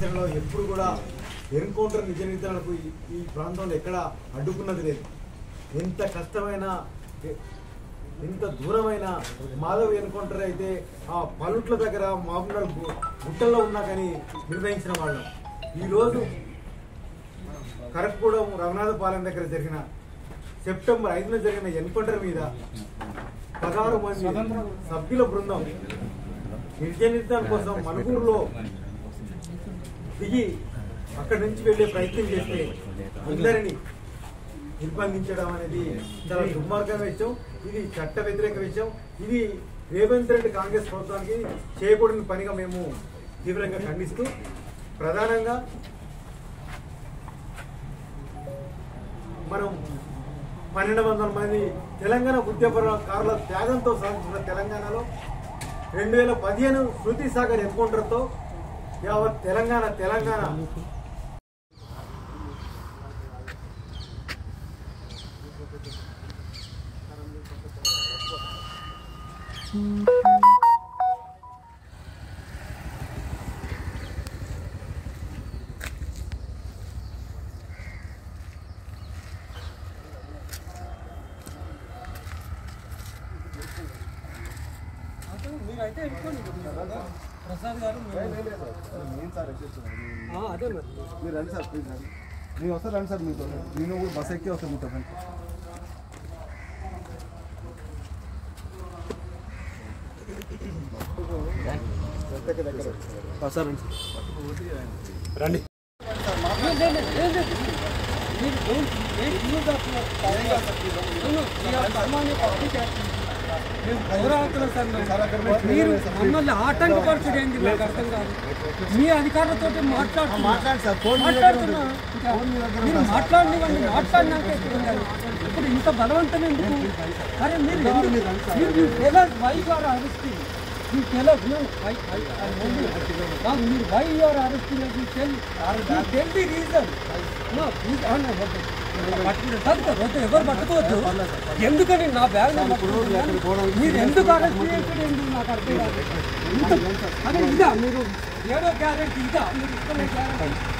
కార్యాచరణలో ఎప్పుడు కూడా ఎన్కౌంటర్ నిజ నిర్ధారణకు ఈ ప్రాంతంలో ఎక్కడ అడ్డుకున్నది లేదు. ఎంత కష్టమైన ఎంత దూరమైన మాధవ్ ఎన్కౌంటర్ అయితే ఆ పలుట్ల దగ్గర మామూలు గుట్టల్లో ఉన్నా కానీ నిర్వహించిన వాళ్ళం. ఈరోజు కరకగూడెం రఘునాథపాలెం దగ్గర జరిగిన సెప్టెంబర్ 5న జరిగిన ఎన్కౌంటర్ మీద 16 మంది సభ్యుల బృందం నిజ నిర్ధారణ కోసం మణుగూరులో దిగి అక్కడి నుంచి వెళ్లే ప్రయత్నం చేస్తే అందరినీ నిర్బంధించడం అనేది చాలా దుర్మార్గమైన విషయం. ఇది చట్ట వ్యతిరేక విషయం. ఇది రేవంత్ రెడ్డి కాంగ్రెస్ ప్రభుత్వానికి చేయకూడని పనిగా మేము తీవ్రంగా ఖండిస్తూ, ప్రధానంగా మనం 1200 మంది తెలంగాణ ఉద్యమకారుల త్యాగంతో సాధించిన తెలంగాణలో 2015 శృతి సాగర్ ఎన్కౌంటర్తో యావత్ తెలంగాణ మీరైతే ప్రసాద్ గారు అదే మరి మీరు రండి సార్, ప్లీజ్ రండి. మీరు వస్తారు రండి సార్, మీతో నేను కూడా బస్ ఎక్కి వస్తాను మీతో. సార్ రండి మీరు మమ్మల్ని ఆటంకపరచుడు ఏంది నాకు అర్థం కాదు. మీ అధికారులతో మాట్లాడుతున్నా మీరు మాట్లాడినాక ఇప్పుడు ఇంత బలవంతం ఎందుకు? అరే మీరు why are arresting, you tell us no. Now why you are arresting us? You tell the reason. No, please ఎవరు పట్టుకోవద్దు. ఎందుకని నా బ్యాగ్ మీరు ఎందుకు అరెస్ట్ చేయండి నాకు అర్థం కాదు. అదే ఇదా మీరు ఏడో గ్యారెంటీ, ఇదా మీరు ఇష్టమైన గ్యారెంటీ.